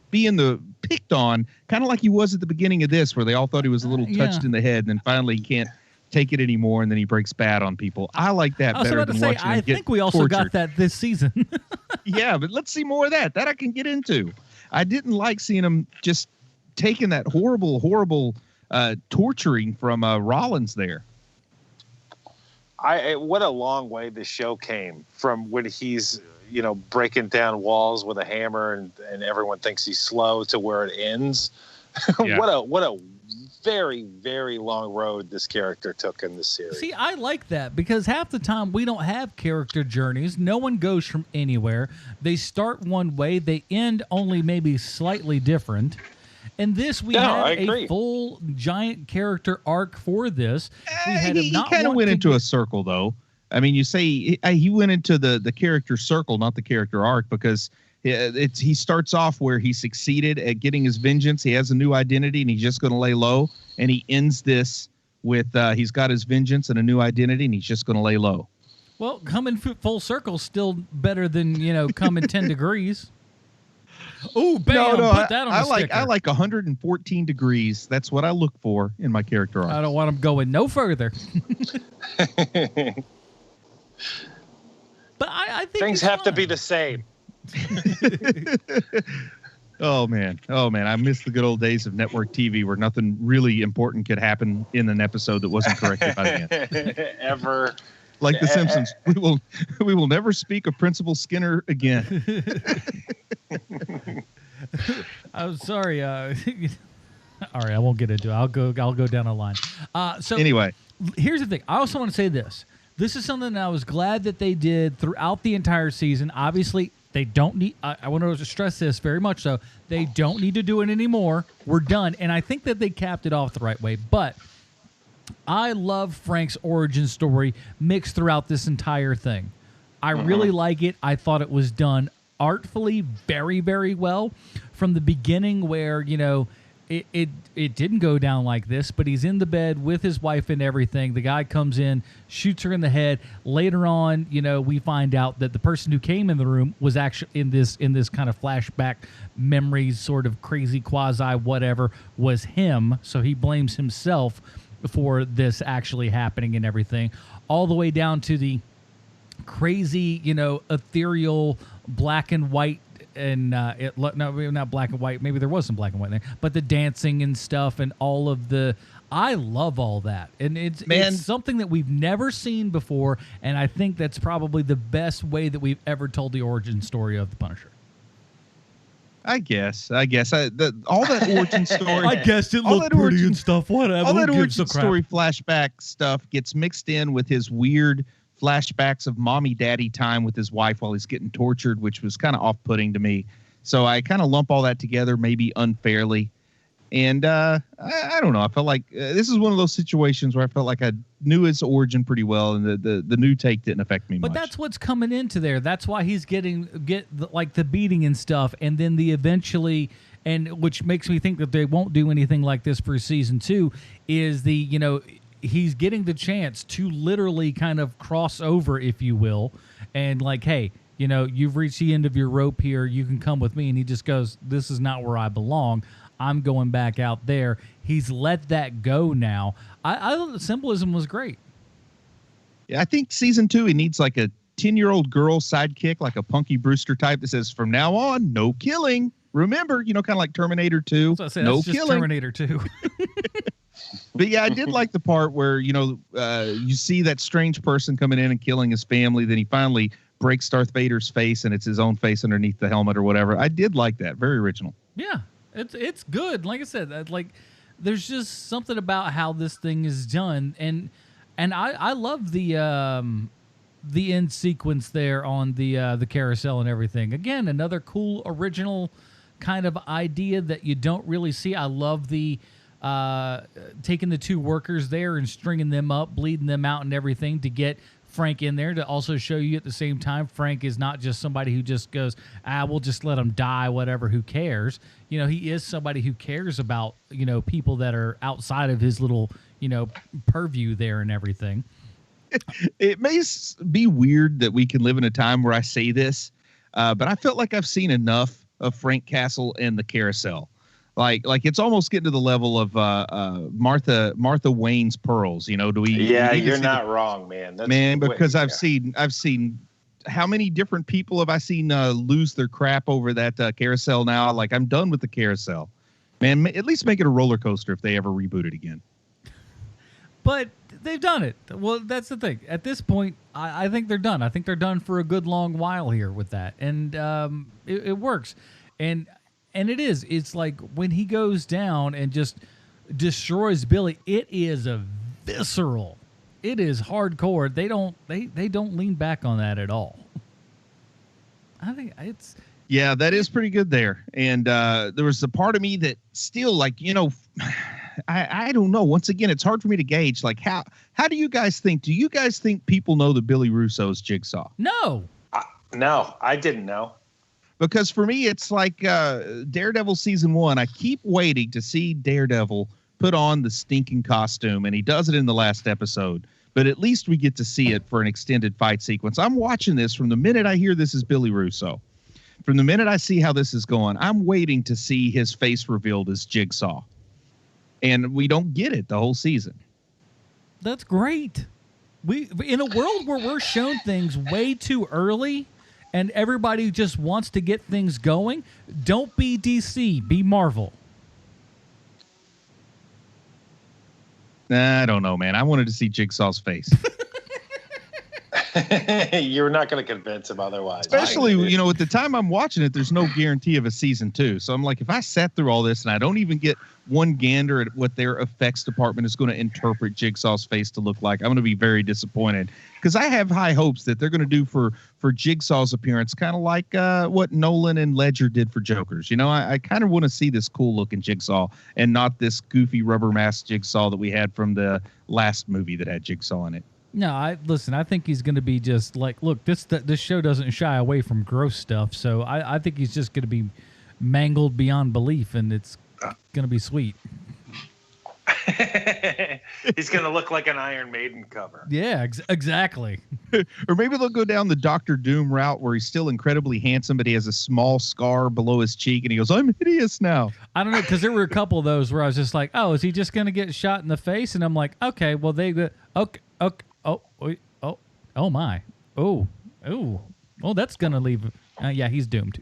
being picked on, kind of like he was at the beginning of this, where they all thought he was a little touched in the head, and then finally he can't take it anymore, and then he breaks bad on people. I like that better than watching him get I think we also got that this season. Yeah, but let's see more of that. That I can get into. I didn't like seeing him just taking that horrible torturing from Rollins there. What a long way the show came from when he's breaking down walls with a hammer and everyone thinks he's slow to where it ends. Yeah. What a very, very long road this character took in this series. See, I like that because half the time we don't have character journeys. No one goes from anywhere. They start one way, they end only maybe slightly different. And this, we had a full giant character arc for this. He kind of went into a circle, though. I mean, you say he went into the character circle, not the character arc, because he starts off where he succeeded at getting his vengeance. He has a new identity, and he's just going to lay low. And he ends this with he's got his vengeance and a new identity, and he's just going to lay low. Well, coming full circle still better than coming 10 degrees. Oh, bam! Put that on the sticker. I like 114 degrees. That's what I look for in my character arc. I don't want them going no further. But I think things have to be the same. Oh man, I miss the good old days of network TV where nothing really important could happen in an episode that wasn't corrected by the end. Ever. Like The Simpsons, we will never speak of Principal Skinner again. I'm sorry. All right, I won't get into it. I'll go down the line. So anyway, here's the thing. I also want to say this. This is something that I was glad that they did throughout the entire season. Obviously, they don't need. I want to stress this very much so. They don't need to do it anymore. We're done, and I think that they capped it off the right way. But I love Frank's origin story mixed throughout this entire thing. I really like it. I thought it was done artfully very, very well from the beginning where, you know, it didn't go down like this, but he's in the bed with his wife and everything. The guy comes in, shoots her in the head. Later on, you know, we find out that the person who came in the room was actually in this kind of flashback memories, sort of crazy quasi whatever, was him. So he blames himself for this actually happening and everything, all the way down to the crazy, you know, ethereal black and white and no, not black and white. Maybe there was some black and white there, but the dancing and stuff and all of the. I love all that, and it's something that we've never seen before, and I think that's probably the best way that we've ever told the origin story of the Punisher. I guess all that origin story. I guess it looked pretty and stuff. Whatever. All that origin story flashback stuff gets mixed in with his weird flashbacks of mommy daddy time with his wife while he's getting tortured, which was kind of off-putting to me. So I kind of lump all that together, maybe unfairly. And I don't know. I felt like this is one of those situations where I felt like I knew his origin pretty well, and the new take didn't affect me much. But that's what's coming into there. That's why he's get the beating and stuff, and then the eventually, and which makes me think that they won't do anything like this for season 2, is the, you know, he's getting the chance to literally kind of cross over, if you will, and like, hey, you know, you've reached the end of your rope here. You can come with me. And he just goes, this is not where I belong. I'm going back out there. He's let that go now. I thought the symbolism was great. Yeah, I think season 2, he needs like a 10-year-old girl sidekick, like a Punky Brewster type that says, from now on, no killing. Remember, you know, kind of like Terminator 2. So I say, no that's just killing. Terminator 2. But yeah, I did like the part where, you know, you see that strange person coming in and killing his family. Then he finally breaks Darth Vader's face, and it's his own face underneath the helmet or whatever. I did like that. Very original. Yeah, it's good. Like I said, like there's just something about how this thing is done, and I love the end sequence there on the carousel and everything. Again, another cool original kind of idea that you don't really see. I love the taking the two workers there and stringing them up, bleeding them out and everything to get Frank in there, to also show you at the same time Frank is not just somebody who just goes, we'll just let him die, whatever, who cares. You know, he is somebody who cares about, you know, people that are outside of his little, you know, purview there and everything. It may be weird that we can live in a time where I say this, but I felt like I've seen enough of Frank Castle and the carousel. Like it's almost getting to the level of Martha Wayne's Pearls. You know, do we? Yeah, you're not wrong, man. Because I've seen how many different people have I seen lose their crap over that carousel now? Like, I'm done with the carousel, man. At least make it a roller coaster if they ever reboot it again. But they've done it. Well, that's the thing. At this point, I think they're done. I think they're done for a good long while here with that, and it works. And it is. It's like when he goes down and just destroys Billy, it is a visceral. It is hardcore. They don't lean back on that at all. I think it's. Yeah, that is pretty good there. And there was a part of me that still, like, you know, I don't know. Once again, it's hard for me to gauge. Like, how do you guys think? Do you guys think people know that Billy Russo's Jigsaw? No. No, I didn't know. Because for me, it's like Daredevil season 1. I keep waiting to see Daredevil put on the stinking costume, and he does it in the last episode. But at least we get to see it for an extended fight sequence. I'm watching this from the minute I hear this is Billy Russo. from the minute I see how this is going, I'm waiting to see his face revealed as Jigsaw. And we don't get it the whole season. That's great. We in a world where we're shown things way too early and everybody just wants to get things going, don't be DC, be Marvel. I don't know, man. I wanted to see Jigsaw's face. You're not going to convince him otherwise. Especially, at the time I'm watching it, there's no guarantee of a season 2. So I'm like, if I sat through all this and I don't even get one gander at what their effects department is going to interpret Jigsaw's face to look like, I'm going to be very disappointed, because I have high hopes that they're going to do for Jigsaw's appearance, kind of like what Nolan and Ledger did for Jokers. I kind of want to see this cool looking Jigsaw and not this goofy rubber mask Jigsaw that we had from the last movie that had Jigsaw in it. No, I think he's going to be just like, look, this show doesn't shy away from gross stuff, so I think he's just going to be mangled beyond belief, and it's going to be sweet. He's going to look like an Iron Maiden cover. Yeah, exactly. Or maybe they'll go down the Dr. Doom route where he's still incredibly handsome, but he has a small scar below his cheek, and he goes, "I'm hideous now." I don't know, because there were a couple of those where I was just like, oh, is he just going to get shot in the face? And I'm like, okay, well, okay. Oh my. Oh, that's going to leave. Yeah, he's doomed.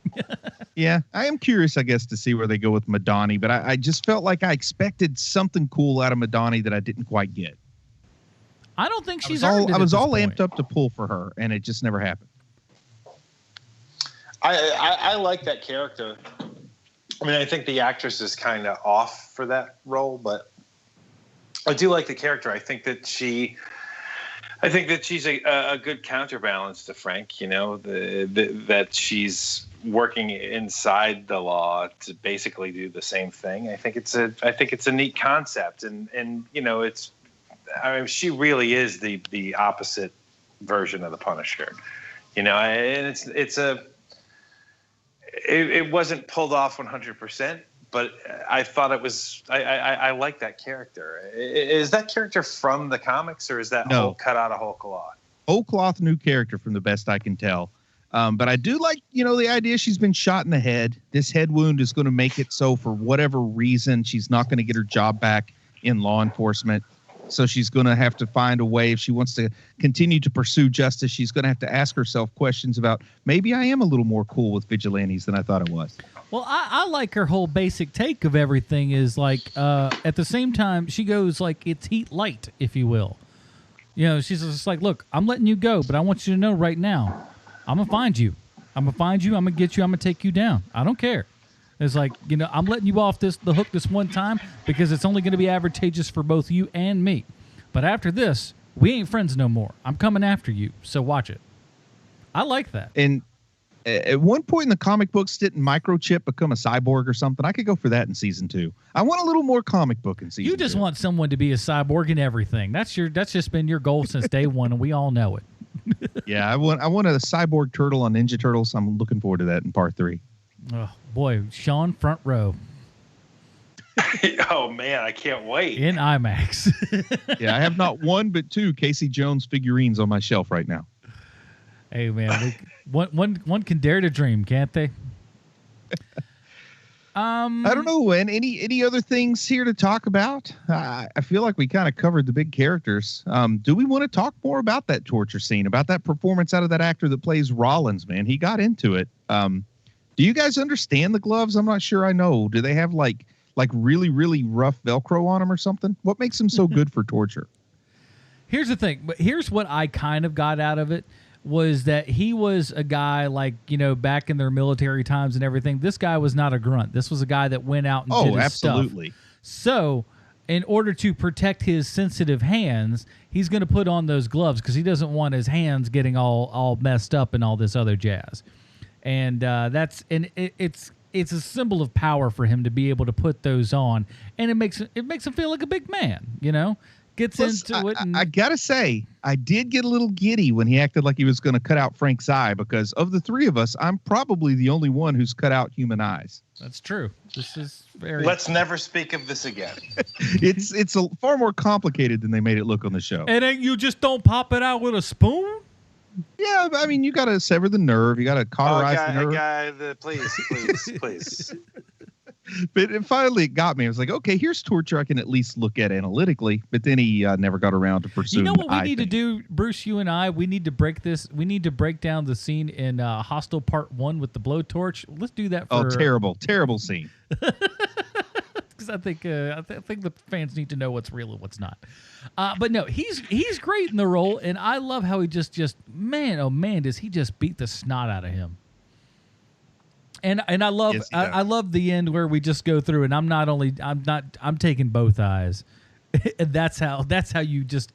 Yeah, I am curious, I guess, to see where they go with Madani, but I just felt like I expected something cool out of Madani that I didn't quite get. I don't think she's I was all amped up to pull for her, and it just never happened. I like that character. I mean, I think the actress is kind of off for that role, but I do like the character. I think that she's a good counterbalance to Frank. That she's working inside the law to basically do the same thing. I think it's a neat concept, and she really is the opposite version of the Punisher. And it wasn't pulled off 100%. But I thought it was. I like that character. Is that character from the comics, or is that cut out of whole cloth? Whole cloth new character, from the best I can tell. But I do like, the idea she's been shot in the head. This head wound is going to make it so, for whatever reason, she's not going to get her job back in law enforcement. So she's going to have to find a way. If she wants to continue to pursue justice, she's going to have to ask herself questions about, maybe I am a little more cool with vigilantes than I thought I was. Well, I like her whole basic take of everything is like, at the same time, she goes like, it's heat light, if you will. She's just like, look, I'm letting you go, but I want you to know right now, I'm going to find you. I'm going to get you. I'm going to take you down. I don't care. It's like, I'm letting you off the hook this one time because it's only going to be advantageous for both you and me. But after this, we ain't friends no more. I'm coming after you, so watch it. I like that. And at one point in the comic books, didn't Microchip become a cyborg or something? I could go for that in season 2. I want a little more comic book in season 2. You just want someone to be a cyborg in everything. That's just been your goal since day one, and we all know it. Yeah, I want a cyborg turtle on Ninja Turtles. I'm looking forward to that in part 3. Oh boy, Sean front row. Oh man, I can't wait. In IMAX. Yeah, I have not one but 2 Casey Jones figurines on my shelf right now. Hey man, one can dare to dream, can't they? I don't know. And any other things here to talk about? I feel like we kind of covered the big characters. Do we want to talk more about that torture scene, about that performance out of that actor that plays Rollins? Man, he got into it. Do you guys understand the gloves? I'm not sure I know. Do they have like really, really rough Velcro on them or something? What makes them so good for torture? Here's the thing. But here's what I kind of got out of it was that he was a guy like, back in their military times and everything. This guy was not a grunt. This was a guy that went out and did his absolutely. Stuff. So in order to protect his sensitive hands, he's going to put on those gloves because he doesn't want his hands getting all messed up and all this other jazz. And it's a symbol of power for him to be able to put those on, and it makes him feel like a big man, Gets Plus, into it. And I gotta say, I did get a little giddy when he acted like he was going to cut out Frank's eye, because of the 3 of us, I'm probably the only one who's cut out human eyes. That's true. This is very. Let's never speak of this again. It's far more complicated than they made it look on the show. And then you just don't pop it out with a spoon? Yeah, I mean, you got to sever the nerve. You got to cauterize the nerve. Please. But it finally got me. I was like, okay, here's torture I can at least look at analytically. But then he never got around to pursuing. You know what we need to do, Bruce? You and I, we need to break this. We need to break down the scene in Hostel Part 1 with the blowtorch. Let's do that. Oh, terrible scene. Because I think the fans need to know what's real and what's not. But no, he's great in the role, and I love how he just man, oh man, does he just beat the snot out of him. And I love I love the end where we just go through, and I'm taking both eyes. that's how you just.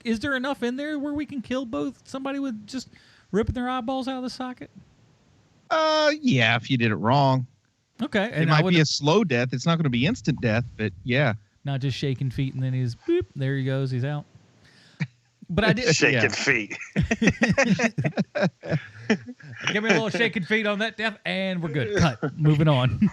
Is there enough in there where we can kill somebody with just ripping their eyeballs out of the socket? Yeah, if you did it wrong. Okay, and it might be a slow death. It's not going to be instant death, but yeah. Not just shaking feet and then he's boop, there he goes, he's out. But I did shaking feet. Give me a little shaking feet on that death, and we're good. Cut. Moving on.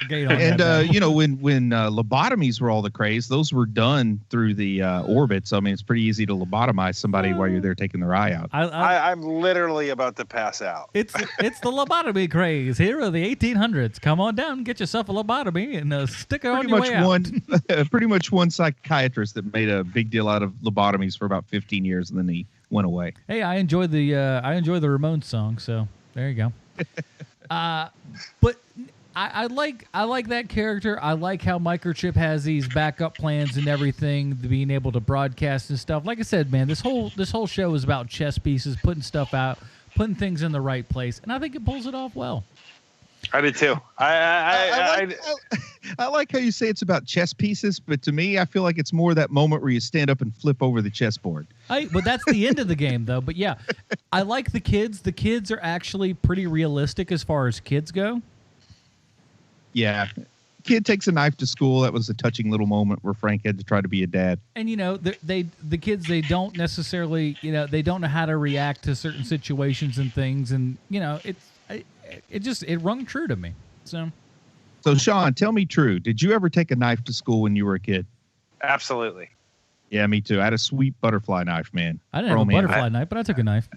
And you know, when lobotomies were all the craze, those were done through the orbit. So I mean, it's pretty easy to lobotomize somebody while you're there taking their eye out. I'm literally about to pass out. It's the lobotomy craze here of the 1800s. Come on down, and get yourself a lobotomy, and stick it on your way out. Pretty much one psychiatrist that made a big deal out of lobotomies for about 15 years, and then he went away. Hey, I enjoy the Ramones song, so there you go. But I like that character. I like how Microchip has these backup plans and everything, being able to broadcast and stuff. Like I said, man, this whole show is about chess pieces, putting stuff out, putting things in the right place, and I think it pulls it off well. I did too. I like how you say it's about chess pieces, but to me, I feel like it's more that moment where you stand up and flip over the chessboard. But that's the end of the game, though. But yeah, I like the kids. The kids are actually pretty realistic as far as kids go. Yeah. Kid takes a knife to school. That was a touching little moment where Frank had to try to be a dad. And, you know, the kids, they don't necessarily, you know, they don't know how to react to certain situations and things. And, you know, it rung true to me. So, Sean, tell me true. Did you ever take a knife to school when you were a kid? Absolutely. Yeah, me too. I had a sweet butterfly knife, man. I didn't have a butterfly knife, but I took a knife.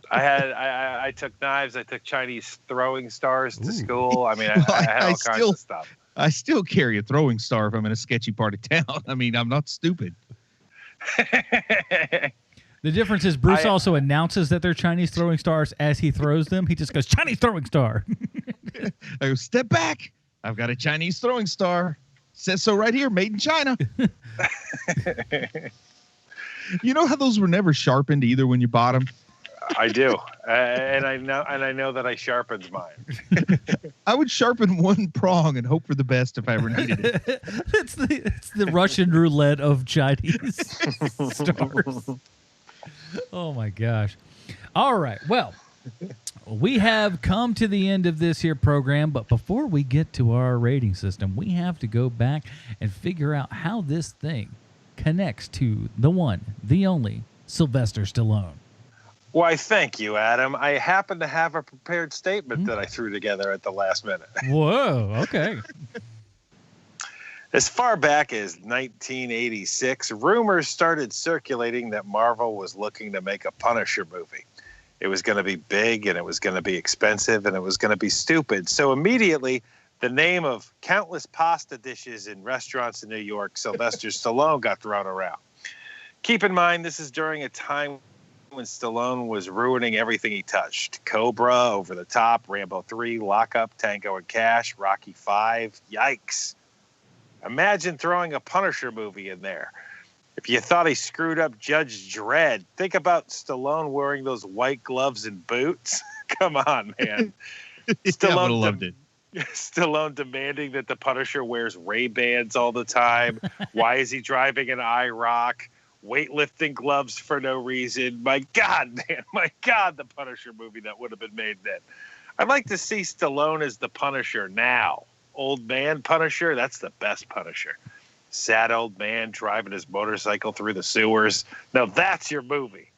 I took knives. I took Chinese throwing stars to school. I mean, I had all kinds of stuff. I still carry a throwing star if I'm in a sketchy part of town. I mean, I'm not stupid. The difference is Bruce also announces that they're Chinese throwing stars as he throws them. He just goes, Chinese throwing star. I go, step back. I've got a Chinese throwing star. Says so right here, made in China. You know how those were never sharpened either when you bought them? I do. And I know that I sharpened mine. I would sharpen one prong and hope for the best if I ever needed it. It's the Russian roulette of Chinese stars. Oh my gosh. All right. Well, we have come to the end of this here program, but before we get to our rating system, we have to go back and figure out how this thing connects to the one, the only Sylvester Stallone. Why, thank you, Adam. I happen to have a prepared statement that I threw together at the last minute. Whoa, okay. As far back as 1986, rumors started circulating that Marvel was looking to make a Punisher movie. It was going to be big, and it was going to be expensive, and it was going to be stupid. So immediately, the name of countless pasta dishes in restaurants in New York, Sylvester Stallone, got thrown around. Keep in mind, this is during a time when Stallone was ruining everything he touched. Cobra, Over the Top, Rambo 3, Lock Up, Tango and Cash, Rocky 5. Yikes. Imagine throwing a Punisher movie in there. If you thought he screwed up Judge Dredd, think about Stallone wearing those white gloves and boots. Come on, man. Stallone loved it. Stallone demanding that the Punisher wears Ray-Bans all the time. Why is he driving an IROC? Weightlifting gloves for no reason. My God, man. My God, the Punisher movie that would have been made then. I'd like to see Stallone as the Punisher now. Old man Punisher, that's the best Punisher. Sad old man driving his motorcycle through the sewers. Now that's your movie.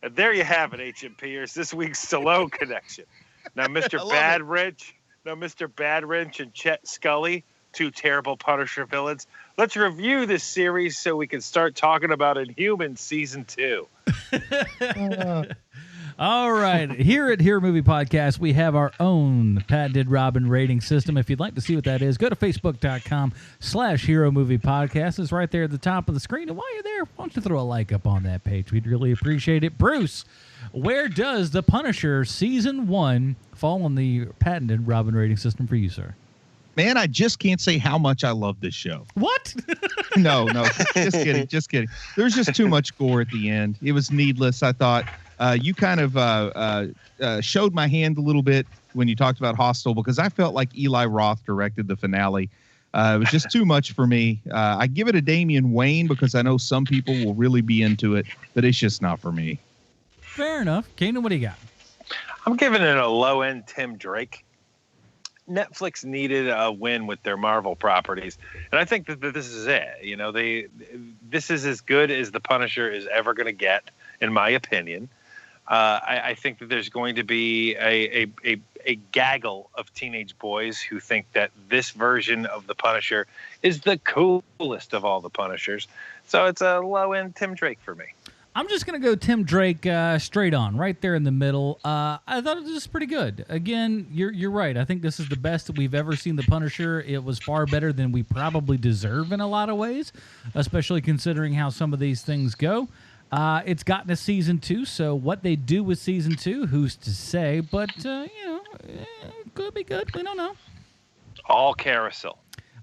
And there you have it, HMPers. This week's Stallone connection. Now, Mr. Bad Wrench and Chet Scully, two terrible Punisher villains. Let's review this series so we can start talking about Inhumans Season 2. All right. Here at Hero Movie Podcast, we have our own patented Robin rating system. If you'd like to see what that is, go to facebook.com/Hero Movie Podcast. It's right there at the top of the screen. And while you're there, why don't you throw a like up on that page? We'd really appreciate it. Bruce, where does The Punisher Season 1 fall on the patented Robin rating system for you, sir? Man, I just can't say how much I love this show. What? No, just kidding. There's just too much gore at the end. It was needless, I thought. You kind of showed my hand a little bit when you talked about Hostel, because I felt like Eli Roth directed the finale. It was just too much for me. I give it a Damian Wayne because I know some people will really be into it, but it's just not for me. Fair enough. Keenan, what do you got? I'm giving it a low-end Tim Drake. Netflix needed a win with their Marvel properties, and I think that this is it. You know, this is as good as The Punisher is ever going to get, in my opinion. I think that there's going to be a gaggle of teenage boys who think that this version of The Punisher is the coolest of all the Punishers. So it's a low-end Tim Drake for me. I'm just going to go Tim Drake straight on, right there in the middle. I thought it was pretty good. Again, you're right. I think this is the best that we've ever seen The Punisher. It was far better than we probably deserve in a lot of ways, especially considering how some of these things go. It's gotten a Season 2, so what they do with Season 2, who's to say? But, could be good. We don't know. All carousel.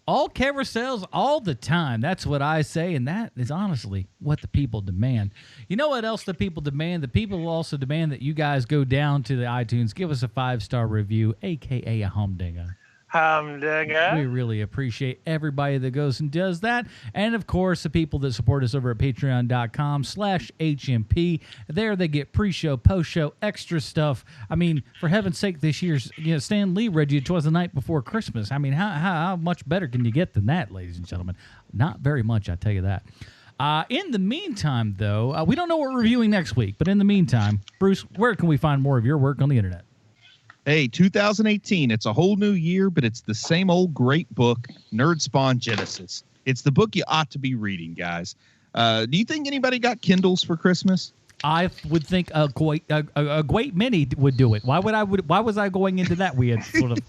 All carousels all the time. That's what I say, and that is honestly what the people demand. You know what else the people demand? The people will also demand that you guys go down to the iTunes, give us a 5-star review, a.k.a. a humdinger. Humdinger. We really appreciate everybody that goes and does that. And, of course, the people that support us over at patreon.com/HMP. There they get pre-show, post-show, extra stuff. I mean, for heaven's sake, this year's, Stan Lee read you "'Twas the Night Before Christmas." I mean, how much better can you get than that, ladies and gentlemen? Not very much, I tell you that. In the meantime, though, we don't know what we're reviewing next week. But in the meantime, Bruce, where can we find more of your work on the internet? Hey, 2018, it's a whole new year, but it's the same old great book, Nerd Spawn Genesis. It's the book you ought to be reading, guys. Do you think anybody got Kindles for Christmas? I would think a great many would do it. Why was I going into that weird sort of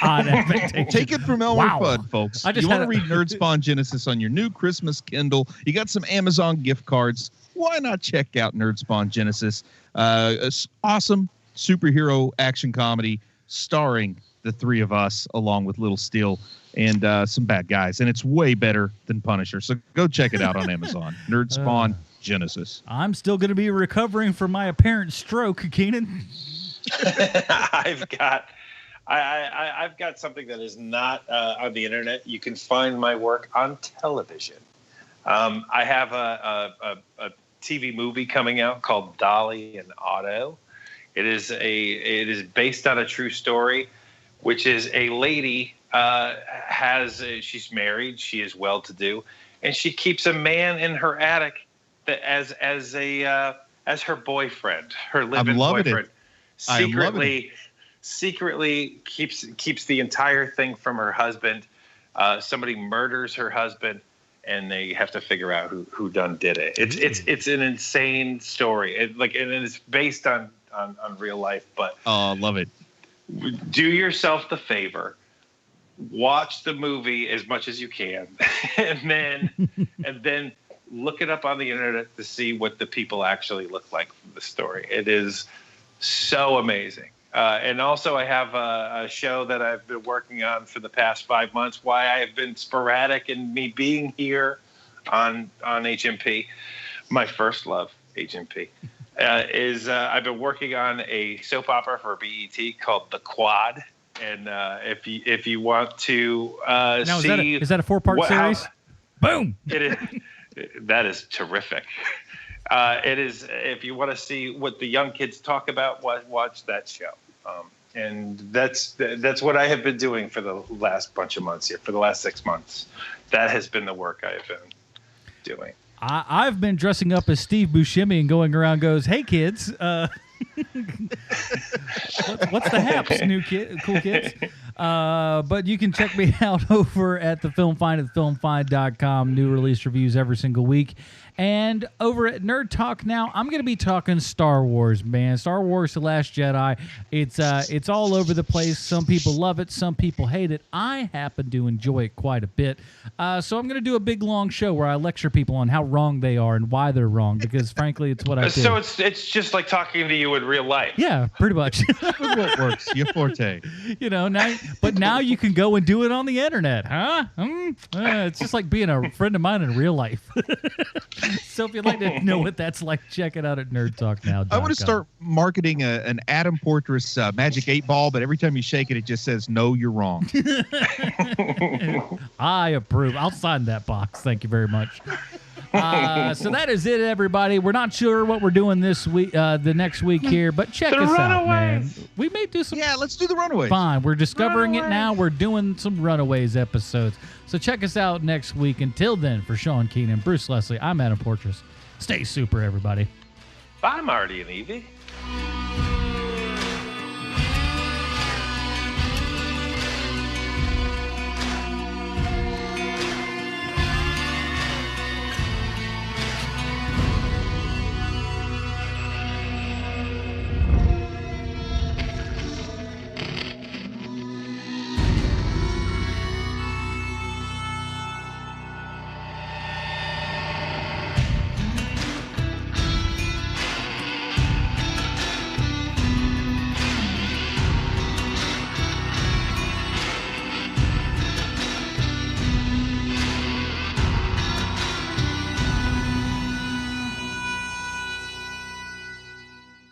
odd expectation? Take it from Elmer Fudd, folks. You want to read Nerd Spawn Genesis on your new Christmas Kindle? You got some Amazon gift cards. Why not check out Nerd Spawn Genesis? It's awesome superhero action comedy starring the three of us along with Little Steel and some bad guys, and it's way better than Punisher, so go check it out on Amazon. Nerd Spawn Genesis. I'm still going to be recovering from my apparent stroke, Keenan. I've got something that is not on the internet. You can find my work on television. I have a TV movie coming out called Dolly and Otto. It is based on a true story, which is a lady she's married, she is well-to-do, and she keeps a man in her attic that as her boyfriend, her live-in boyfriend. Secretly keeps the entire thing from her husband. Somebody murders her husband, and they have to figure out who done did it. It's an insane story. And it's based on real life, but love it. Do yourself the favor, watch the movie as much as you can, and then look it up on the internet to see what the people actually look like from the story. It is so amazing. And also I have a show that I've been working on for the past 5 months, why I have been sporadic in me being here on HMP, my first love, HMP. I've been working on a soap opera for BET called The Quad, and if you want to see, is that a 4-part series? Boom! It is. That is terrific. It is. If you want to see what the young kids talk about, watch that show. And that's what I have been doing for the last bunch of months here. For the last 6 months, that has been the work I have been doing. I've been dressing up as Steve Buscemi and going around goes, "Hey kids." What's the haps, cool kids? But you can check me out over at the Film Find at filmfind.com. New release reviews every single week. And over at Nerd Talk now, I'm going to be talking Star Wars, man. Star Wars The Last Jedi. It's all over the place. Some people love it. Some people hate it. I happen to enjoy it quite a bit. So I'm going to do a big, long show where I lecture people on how wrong they are and why they're wrong, because, frankly, it's what I do. So it's just like talking to you in real life. Yeah, pretty much. What works? Your forte. Now you can go and do it on the internet, huh? It's just like being a friend of mine in real life. So if you'd like to know what that's like, check it out at nerdtalknow.com. I want to start marketing an Adam Portrais Magic 8 Ball, but every time you shake it, it just says, no, you're wrong. I approve. I'll sign that box. Thank you very much. So that is it, everybody. We're not sure what we're doing this week, the next week here, but check us out, man. We may do some. Yeah, let's do the Runaways. Fine. We're discovering it now. We're doing some Runaways episodes. So check us out next week. Until then, for Sean Keenan, Bruce Leslie, I'm Adam Portrais. Stay super, everybody. Bye, Marty and Evie.